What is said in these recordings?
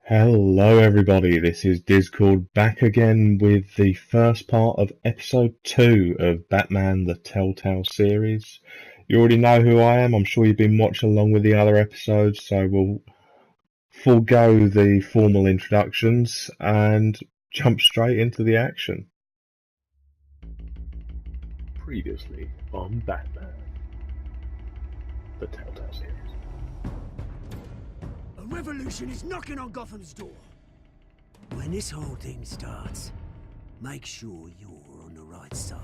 Hello everybody, this is Dizkord back again with the first part of episode 2 of Batman the Telltale Series. You already know who I am, I'm sure you've been watching along with the other episodes, so we'll forego the formal introductions and jump straight into the action. Previously on Batman the Telltale Series. A revolution is knocking on Gotham's door. When this whole thing starts, make sure you're on the right side.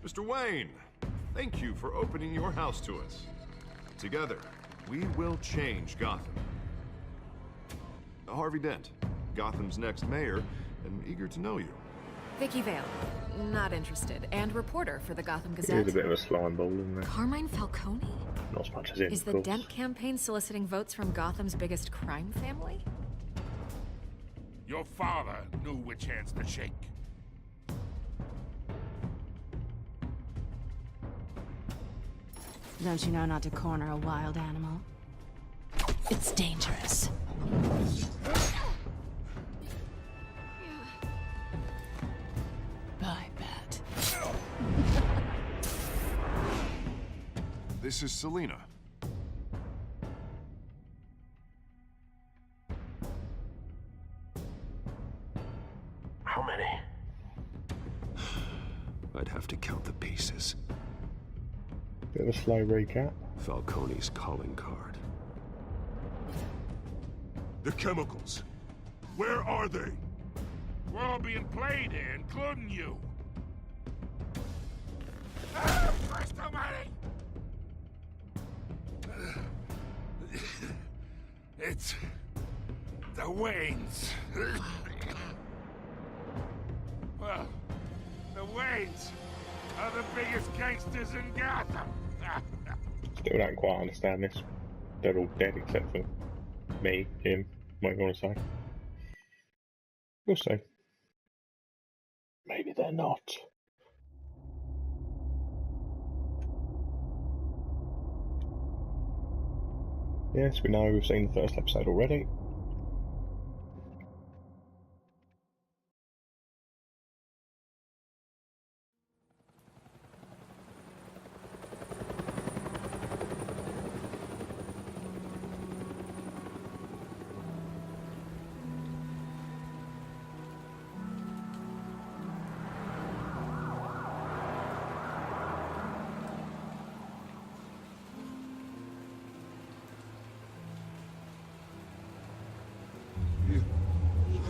Mr. Wayne, thank you for opening your house to us. Together, we will change Gotham. Harvey Dent, Gotham's next mayor, and eager to know you. Vicky Vale, not interested, and reporter for the Gotham It is Gazette. a bit of a slime ball, isn't it? Carmine Falcone? Not as much as it, Is of the course. Dent campaign soliciting votes from Gotham's biggest crime family? Your father knew which hands to shake. Don't you know not to corner a wild animal? It's dangerous. Bye, Bat. This is Selina. How many? I'd have to count the pieces. Bit of a slow recap. Falcone's calling card. The chemicals. Where are they? We're all being played here, including you. Ah, Christ almighty! It's the Waynes. Well, the Waynes are the biggest gangsters in Gotham. Still don't quite understand this. They're all dead except for me, him, what you want to say. We'll see. Maybe they're not. Yes, we know we've seen the first episode already.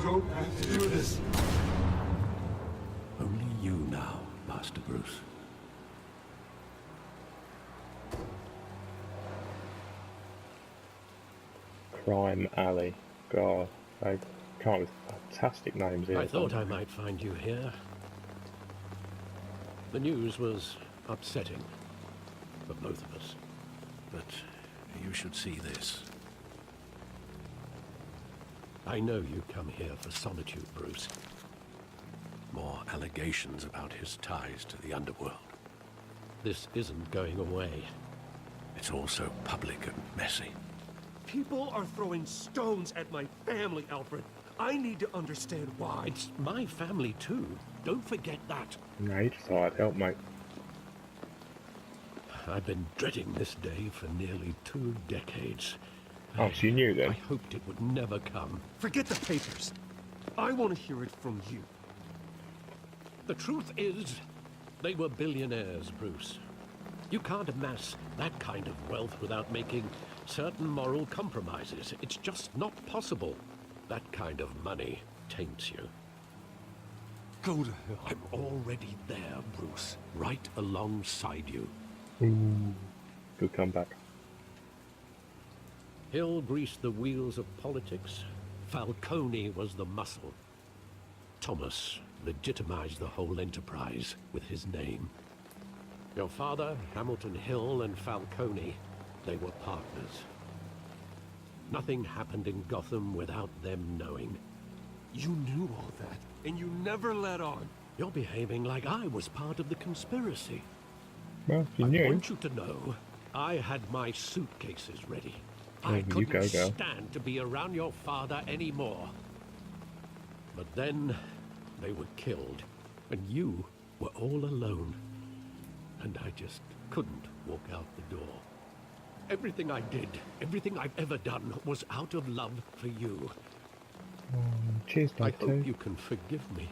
Don't have to do this. Only you now, Master Bruce. Crime Alley. God, they come up with fantastic names here. I thought I might find you here. The news was upsetting for both of us. But you should see this. I know you come here for solitude, Bruce. More allegations about his ties to the underworld. This isn't going away. It's all so public and messy. People are throwing stones at my family, Alfred. I need to understand why. It's my family too. Don't forget that. No, you just thought I'd help, mate. I've been dreading this day for nearly 2 decades. Oh, so you knew then? I hoped it would never come. Forget the papers. I want to hear it from you. The truth is, they were billionaires, Bruce. You can't amass that kind of wealth without making certain moral compromises. It's just not possible. That kind of money taints you. Go to hell. I'm already there, Bruce. Right alongside you. Ooh, good comeback. Hill greased the wheels of politics. Falcone was the muscle. Thomas legitimized the whole enterprise with his name. Your father, Hamilton Hill, and Falcone, they were partners. Nothing happened in Gotham without them knowing. You knew all that, and you never let on. You're behaving like I was part of the conspiracy. Well, if you I knew. want you to know, I had my suitcases ready. I you go, couldn't girl. stand to be around your father anymore. But then they were killed, and you were all alone. And I just couldn't walk out the door. Everything I did, everything I've ever done, was out of love for you. Cheers, I Dad, hope too. you can forgive me.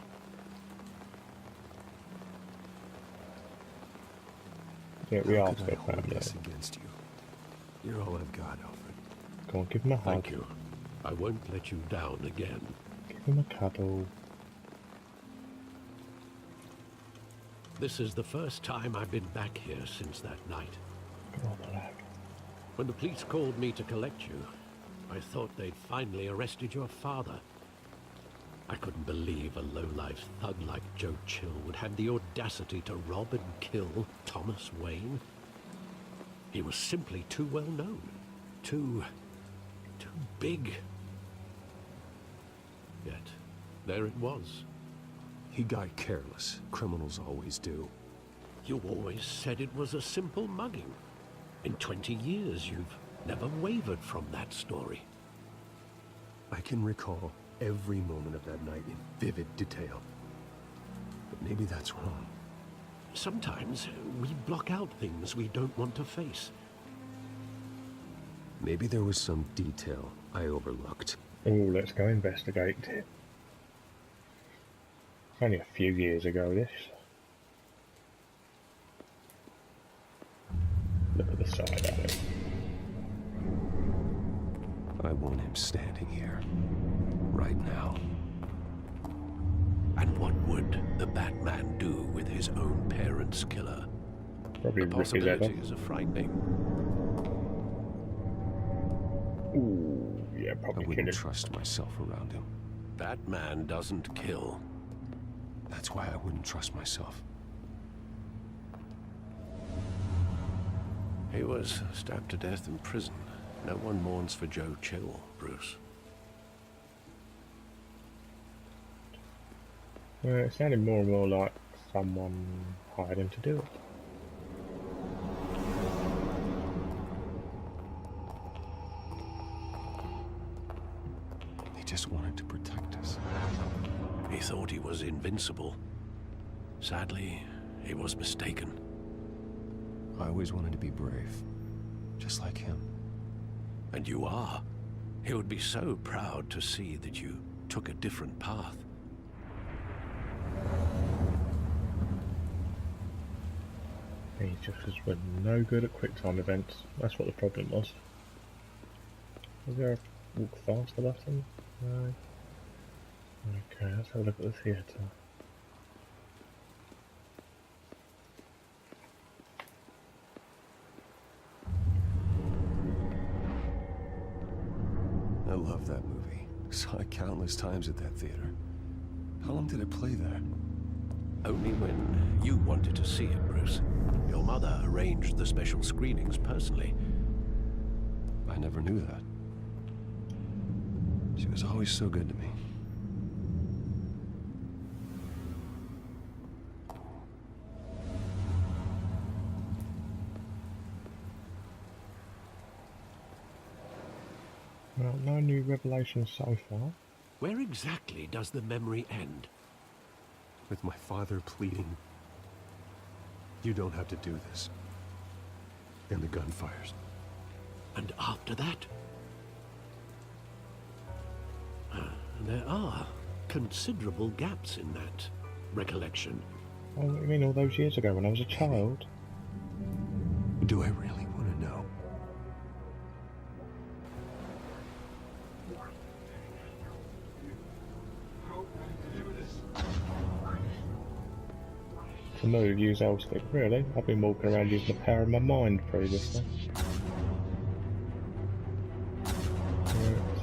Yeah, we How are could I still hold family. this against you? You're all I've got, Alfred. Go on, give him a hug. Thank you. I won't let you down again. Give him a cuddle. This is the first time I've been back here since that night. Go on, lag. When the police called me to collect you, I thought they'd finally arrested your father. I couldn't believe a low-life thug like Joe Chill would have the audacity to rob and kill Thomas Wayne. He was simply too well known. Too big. Yet, there it was. He got careless. Criminals always do. You always said it was a simple mugging. In 20 years, you've never wavered from that story. I can recall every moment of that night in vivid detail. But maybe that's wrong. Sometimes we block out things we don't want to face. Maybe there was some detail I overlooked. Oh, let's go investigate it. It's only a few years ago, this. Look at the side of it. I want him standing here. Right now. And what would the Batman do with his own parents' killer? Probably The rip his head off. possibilities are frightening. Ooh, yeah, I probably kill wouldn't him. trust myself around him. Batman doesn't kill. That's why I wouldn't trust myself. He was stabbed to death in prison. No one mourns for Joe Chill, Bruce. Well, it sounded more and more like someone hired him to do it. He just wanted to protect us. He thought he was invincible. Sadly, he was mistaken. I always wanted to be brave. Just like him. And you are. He would be so proud to see that you took a different path. He just was no good at quick time events. That's what the problem was. Was there a walk faster button? No. Okay, let's have a look at the theatre. I love that movie. Saw it countless times at that theater. How long did it play there? Only when you wanted to see it, Bruce. Your mother arranged the special screenings personally. I never knew that. She was always so good to me. Well, no new revelations so far. Where exactly does the memory end? With my father pleading, "You don't have to do this." And the gun fires. And after that? There are considerable gaps in that recollection. Oh, what do you mean all those years ago when I was a child? Do I really want to know? To move, use L stick. Really? I've been walking around using the power of my mind previously.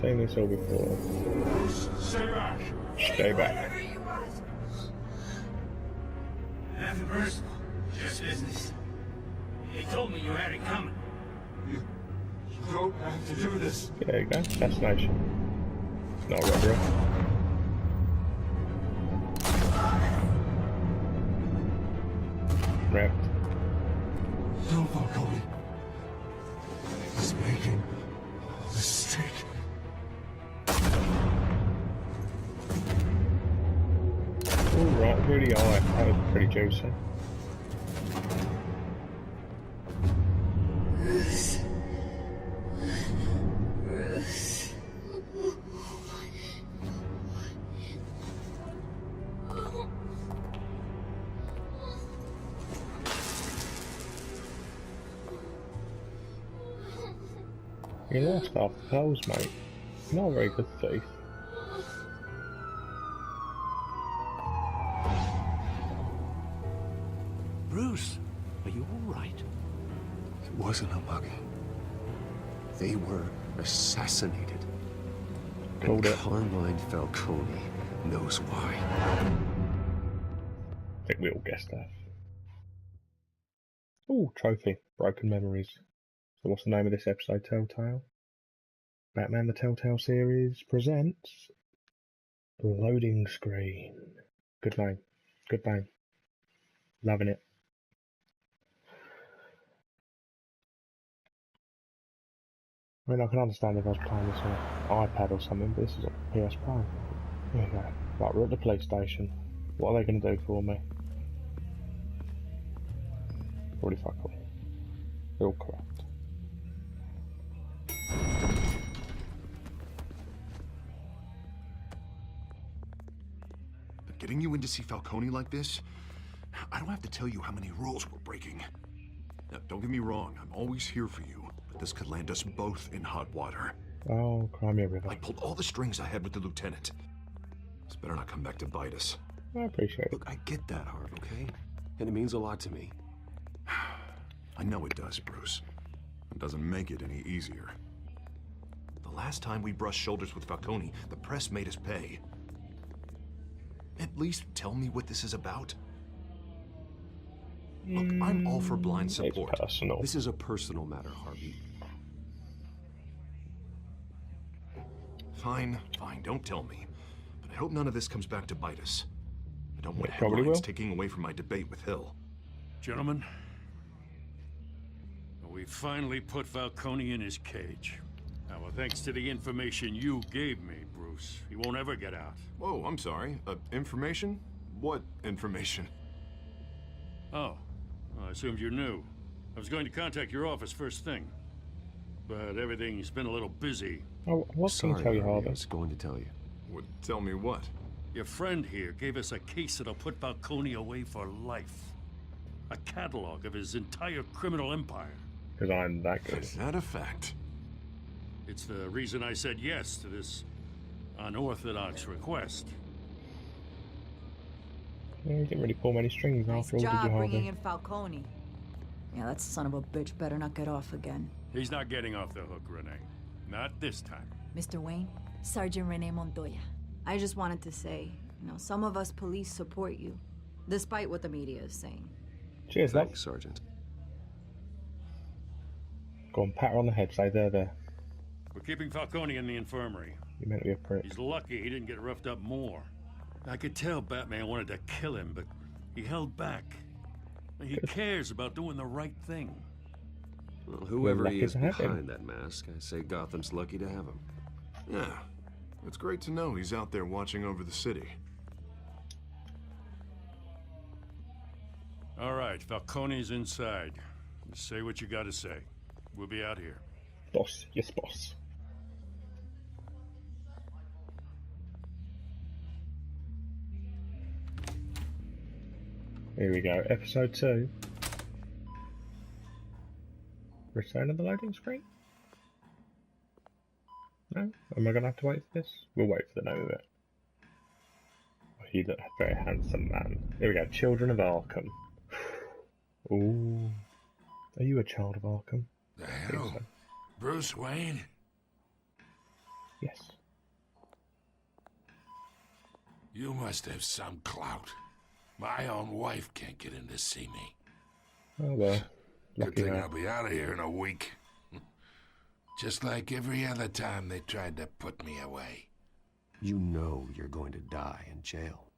Seen this all before. Stay back! Stay back. Nothing personal, just business. He told me you had it coming. You don't have to do this. There you go. Assassination. It's not a robbery. Wrapped. Don't Falcone. He's making Really, that was pretty juicy. You lost half the clothes, mate. You're not a very good thief. Bruce, are you all right? It wasn't a mugging. They were assassinated. Called And it. Carmine Falcone knows why. I think we all guessed that. Ooh, trophy. Broken Memories. So what's the name of this episode, Telltale? Batman the Telltale Series presents Loading Screen. Good name. Good name. Loving it. I mean, I can understand if I was playing this on an iPad or something, but this is a PS Pro. There you go. Right, we're at the police station. What are they going to do for me? Probably fuck all. They're all correct. But getting you in to see Falcone like this, I don't have to tell you how many rules we're breaking. Now, don't get me wrong, I'm always here for you, but this could land us both in hot water. Oh, Crimea River. I pulled all the strings I had with the lieutenant. This better not come back to bite us. I appreciate it. Look, I get that, Harv, okay? And it means a lot to me. I know it does, Bruce. It doesn't make it any easier. The last time we brushed shoulders with Falcone, the press made us pay. At least tell me what this is about. Look, I'm all for blind support. It's personal. This is a personal matter, Harvey. Fine, fine, don't tell me. But I hope none of this comes back to bite us. I don't want It probably headlines will. taking away from my debate with Hill. Gentlemen, we finally put Falcone in his cage. Now, well, thanks to the information you gave me, Bruce, he won't ever get out. Whoa, I'm sorry. Information? What information? Oh, well, I assumed you knew. I was going to contact your office first thing, but everything's been a little busy. Oh, what's going to Sorry, tell you, Harvey, I Harvey? was going to tell you. Would tell me what? Your friend here gave us a case that'll put Falcone away for life. A catalog of his entire criminal empire. Because I'm that good. Is that a fact? It's the reason I said yes to this unorthodox request. Yeah, you didn't really pull many strings Nice after all, did job you, bringing Harvey? in Falcone. Yeah, that son of a bitch better not get off again. He's not getting off the hook, Renee. Not this time. Mr. Wayne, Sergeant Renee Montoya. I just wanted to say, some of us police support you, despite what the media is saying. Cheers, love. Thanks, Sergeant. Go on, pat her on the head, say there. We're keeping Falcone in the infirmary. You meant to be a prick. He's lucky he didn't get roughed up more. I could tell Batman wanted to kill him, but he held back. He cares about doing the right thing. Well, whoever lucky he is to have him. behind that mask, I say Gotham's lucky to have him. Yeah. It's great to know he's out there watching over the city. All right, Falcone's inside. Just say what you gotta say. We'll be out here. Boss, yes, boss. Here we go, episode 2. Return of the loading screen? No? Am I gonna have to wait for this? We'll wait for the name of it. He's a very handsome man. Here we go, Children of Arkham. Ooh. Are you a child of Arkham? The hell? So. Bruce Wayne? Yes. You must have some clout. My own wife can't get in to see me. Oh well. Good Lucky thing her. I'll be out of here in a week. Just like every other time they tried to put me away. You know you're going to die in jail.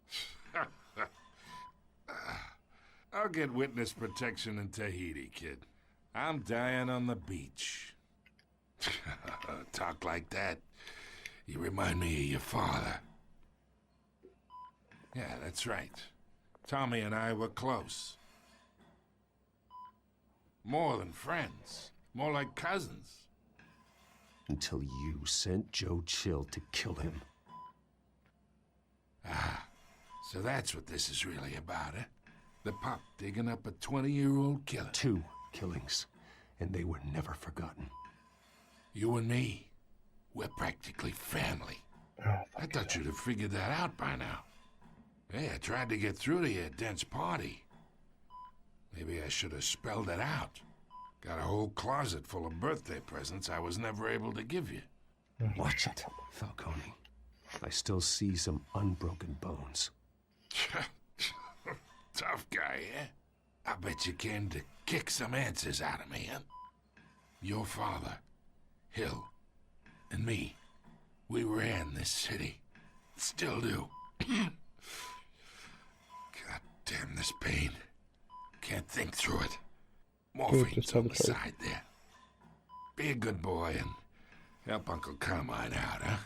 I'll get witness protection in Tahiti, kid. I'm dying on the beach. Talk like that. You remind me of your father. Yeah, that's right. Tommy and I were close. More than friends. More like cousins. Until you sent Joe Chill to kill him. Ah, so that's what this is really about, eh? The pup digging up a 20-year-old killer. 2 killings, and they were never forgotten. You and me, we're practically family. I thought you'd have figured that out by now. Hey, I tried to get through to you at Dent's party. Maybe I should have spelled it out. Got a whole closet full of birthday presents I was never able to give you. Watch it, Falcone. I still see some unbroken bones. Tough guy, eh? I bet you came to kick some answers out of me, huh? Your father, Hill, and me, we ran this city. Still do. God damn this pain. Can't think through it. Morphine's on the side there. Be a good boy and help Uncle Carmine out, huh?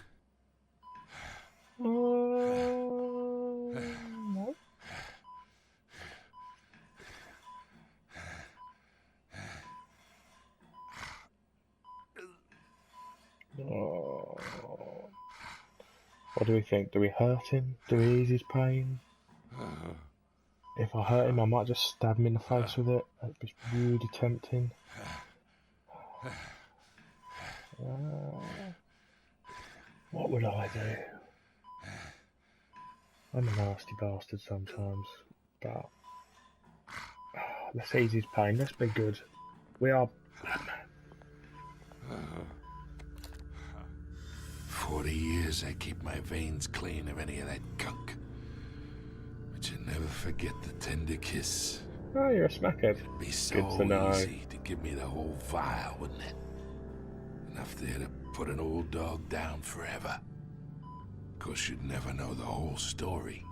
What do we think? Do we hurt him? Do we ease his pain? If I hurt him, I might just stab him in the face with it. That'd be really tempting. What would I do? I'm a nasty bastard sometimes, but let's ease his pain. Let's be good. We are Batman. 40 years I keep my veins clean of any of that gunk. But you never forget the tender kiss. Oh, you're a smackhead. It'd be so Good to know. easy to give me the whole vial, wouldn't it? Enough there to put an old dog down forever. Of course, you'd never know the whole story.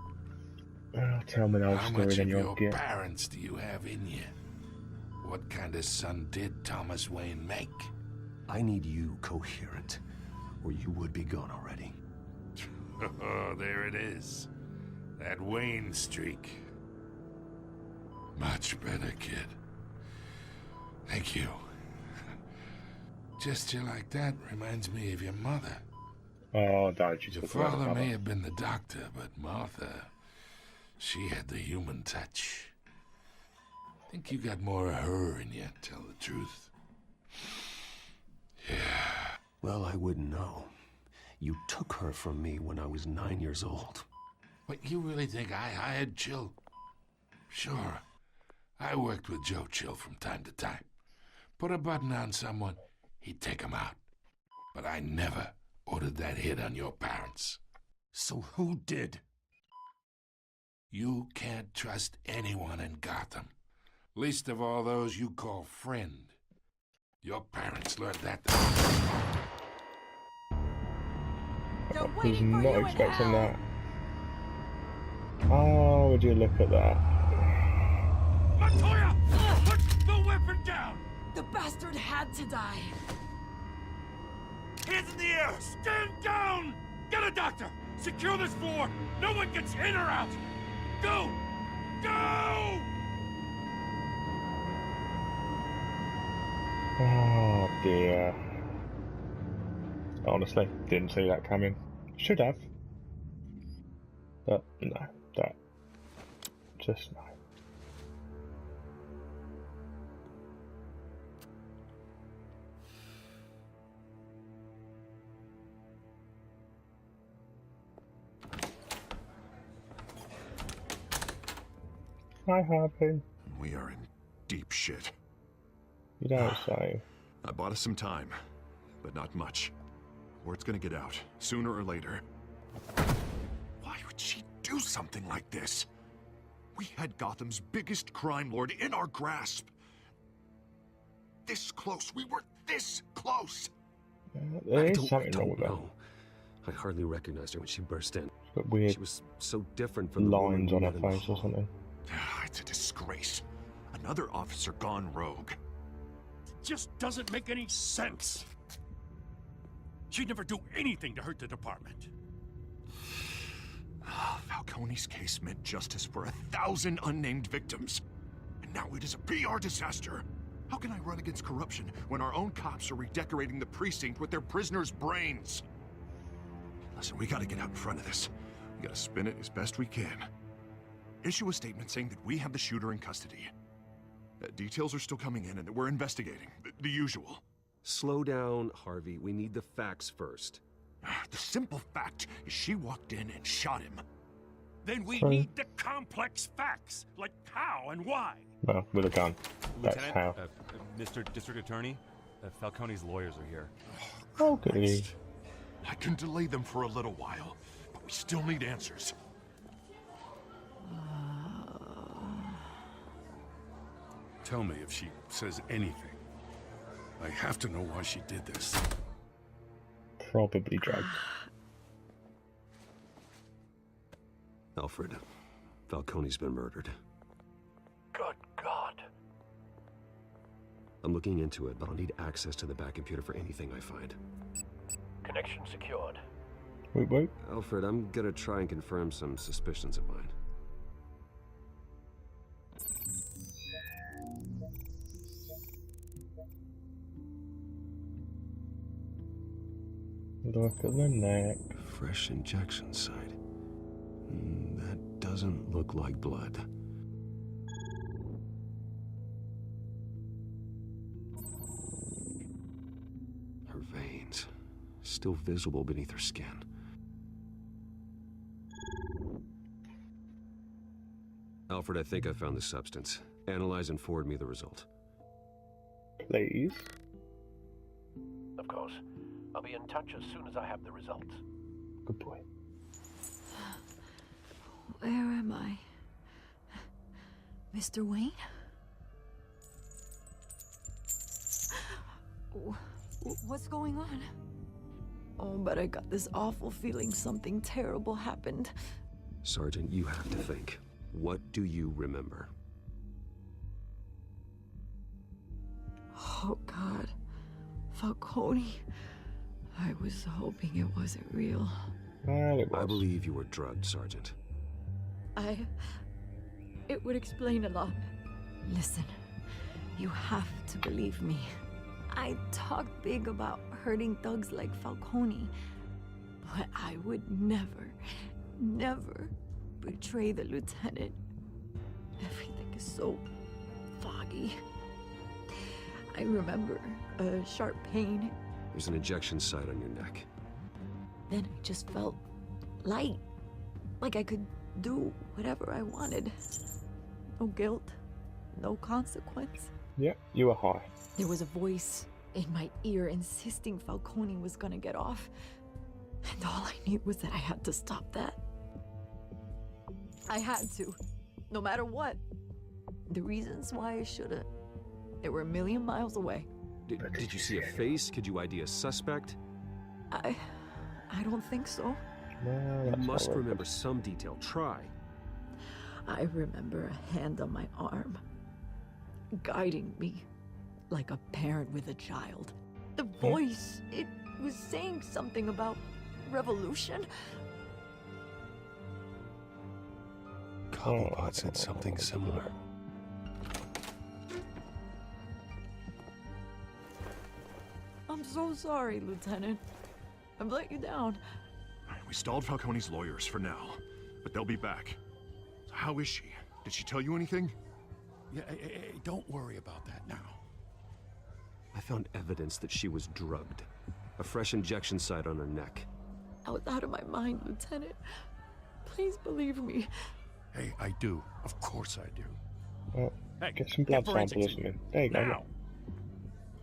Oh, tell me the whole How story, much then of you'll your get. parents do you have in you? What kind of son did Thomas Wayne make? I need you coherent, or you would be gone already. Oh, there it is. That Wayne streak. Much better, kid. Thank you. Gesture like that reminds me of your mother. Oh, don't you Your talk about father mother. may have been the doctor, but Martha, she had the human touch. I think you got more of her in you, to tell the truth. Yeah. Well, I wouldn't know. You took her from me when I was 9 years old. What, you really think I hired Chill? Sure. I worked with Joe Chill from time to time. Put a button on someone, he'd take him out. But I never ordered that hit on your parents. So who did? You can't trust anyone in Gotham. Least of all those you call friend. Your parents learned that. They're I was waiting for not you in expecting hell. that. Oh, would you look at that? Montoya! Put the weapon down! The bastard had to die. Hands in the air! Stand down! Get a doctor! Secure this floor! No one gets in or out! Go! Go! Oh dear. Honestly, didn't see that coming. Should have. But no, that. Just no. Hi, Harvey. We are in deep shit. You don't say. I bought us some time, but not much. Word's gonna get out, sooner or later. Why would she do something like this? We had Gotham's biggest crime lord in our grasp. This close. We were this close. There is something wrong with that. know. I hardly recognized her when she burst in. She's got weird She was so different from the woman lines we on her met in the face or hall. something. It's a disgrace. Another officer gone rogue. Just doesn't make any sense. She'd never do anything to hurt the department. Falcone's case meant justice for 1,000 unnamed victims. And now it is a PR disaster. How can I run against corruption when our own cops are redecorating the precinct with their prisoners' brains? Listen, we gotta get out in front of this. We gotta spin it as best we can. Issue a statement saying that we have the shooter in custody. Details are still coming in and that we're investigating. The usual. Slow down, Harvey. We need the facts first. The simple fact is she walked in and shot him. Then we need the complex facts, like how and why. Well, with a gun. That's Lieutenant, how. Mr. District Attorney, Falcone's lawyers are here. Okay. I can delay them for a little while, but we still need answers. Tell me if she says anything. I have to know why she did this. Probably drugs. Alfred, Falcone's been murdered. Good God. I'm looking into it, but I'll need access to the back computer for anything I find. Connection secured. Wait. Alfred, I'm gonna try and confirm some suspicions of mine. Look at the neck. Fresh injection site. That doesn't look like blood. Her veins, still visible beneath her skin. Alfred, I think I found the substance. Analyze and forward me the result. Please. Of course. I'll be in touch as soon as I have the results. Good boy. Where am I? Mr. Wayne? What's going on? Oh, but I got this awful feeling something terrible happened. Sergeant, you have to think. What do you remember? Oh, God. Falcone. I was hoping it wasn't real. Well, it was. I believe you were drugged, Sergeant. It would explain a lot. Listen, you have to believe me. I talked big about hurting thugs like Falcone, but I would never betray the lieutenant. Everything is so foggy. I remember a sharp pain. There's an injection site on your neck. Then I just felt light, like I could do whatever I wanted. No guilt, no consequence. Yeah, you were high. There was a voice in my ear insisting Falcone was gonna get off. And all I knew was that I had to stop that. I had to, no matter what. The reasons why I shouldn't, they were a million miles away. Did you see a face? Could you ID a suspect? I don't think so. No, you must remember some detail. Try. I remember a hand on my arm, guiding me like a parent with a child. The voice, it was saying something about revolution. Cobblepot said something similar. I'm so sorry, Lieutenant. I've let you down. We stalled Falcone's lawyers for now, but they'll be back. So how is she? Did she tell you anything? Yeah, hey, don't worry about that now. I found evidence that she was drugged. A fresh injection site on her neck. I was out of my mind, Lieutenant. Please believe me. Hey, I do. Of course I do. Well, hey, get some blood samples or something. There you go. Now.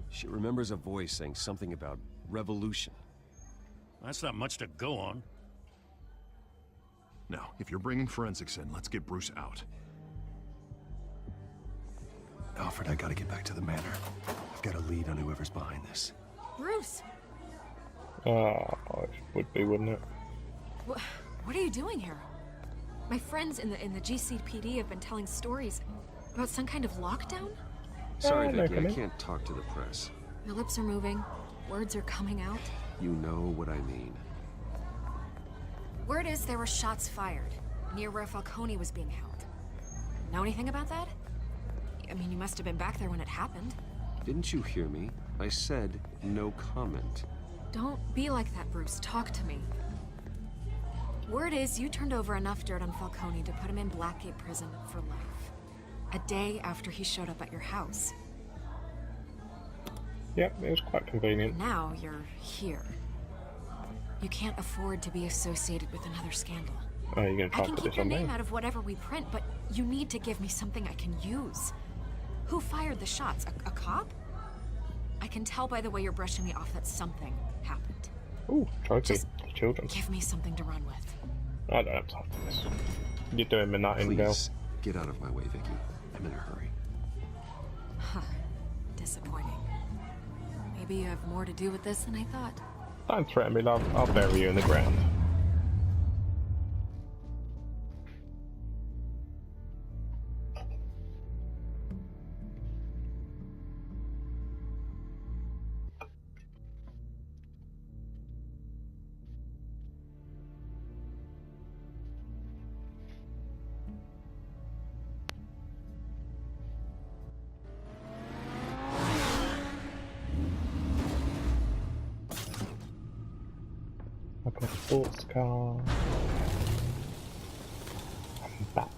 She remembers a voice saying something about revolution. That's not much to go on. Now, if you're bringing forensics in, let's get Bruce out. Alfred, I gotta get back to the manor. I've got a lead on whoever's behind this. Bruce! Oh, it would be, wouldn't it? What are you doing here? My friends in the GCPD have been telling stories about some kind of lockdown? Sorry, Vicky, I can't talk to the press. My lips are moving. Words are coming out. You know what I mean. Word is there were shots fired near where Falcone was being held. Know anything about that? I mean, you must have been back there when it happened. Didn't you hear me? I said no comment. Don't be like that, Bruce. Talk to me. Word is you turned over enough dirt on Falcone to put him in Blackgate Prison for life. A day after he showed up at your house. Yep, it was quite convenient. Now you're here. You can't afford to be associated with another scandal. Oh, you're gonna try I can to put keep this your on name there? out of whatever we print, but you need to give me something I can use. Who fired the shots? A cop? I can tell by the way you're brushing me off that something happened. Ooh, trophy. Just Children. give me something to run with. I don't have time for this. You're doing midnight in, girl. Please, get out of my way, Vicky. I'm in a hurry. Huh. Disappointing. Maybe you have more to do with this than I thought. Don't threaten me, love. I'll bury you in the ground. I've got a sports car. I'm back.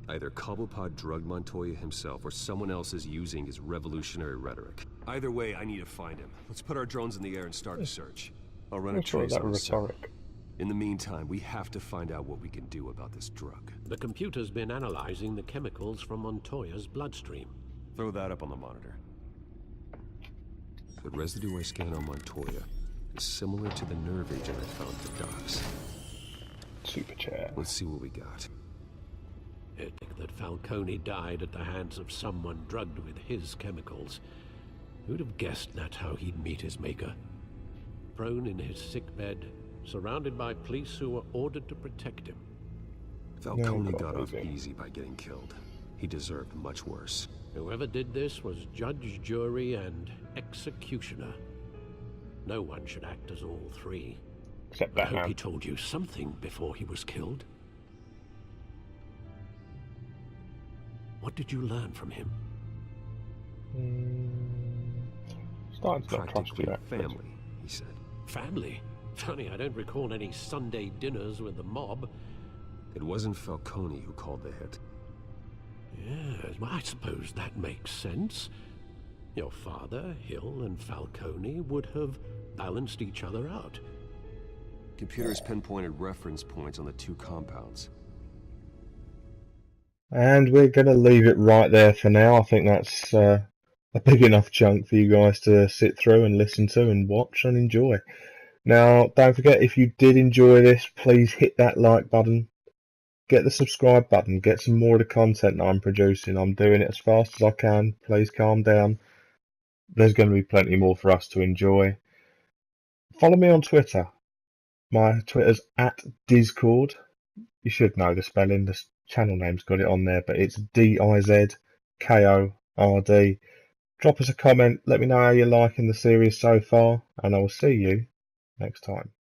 Either Cobblepot drugged Montoya himself or someone else is using his revolutionary rhetoric. Either way, I need to find him. Let's put our drones in the air and start a search. I'll run a trace on the cell. In the meantime, we have to find out what we can do about this drug. The computer's been analyzing the chemicals from Montoya's bloodstream. Throw that up on the monitor. The residue I scanned on Montoya is similar to the nerve agent I found at the docks. Super chair. Let's see what we got. It that Falcone died at the hands of someone drugged with his chemicals. Who'd have guessed that's how he'd meet his maker? Prone in his sickbed, surrounded by police who were ordered to protect him. Falcone got off easy by getting killed. He deserved much worse. Whoever did this was judge, jury, and executioner. No one should act as all three. Except I hope Batman. he told you something before he was killed. What did you learn from him? Starting to not trust you. Practically family, he said. Family? Funny, I don't recall any Sunday dinners with the mob. It wasn't Falcone who called the hit. Yes, well, I suppose that makes sense. Your father, Hill, and Falcone would have balanced each other out. Computers pinpointed reference points on the two compounds. And we're going to leave it right there for now. I think that's a big enough chunk for you guys to sit through and listen to and watch and enjoy. Now, don't forget, if you did enjoy this, please hit that like button. Get the subscribe button. Get some more of the content that I'm producing. I'm doing it as fast as I can. Please calm down. There's going to be plenty more for us to enjoy. Follow me on Twitter. My Twitter's @Dizkord. You should know the spelling. The channel name's got it on there, but it's Dizkord. Drop us a comment. Let me know how you're liking the series so far, and I will see you next time.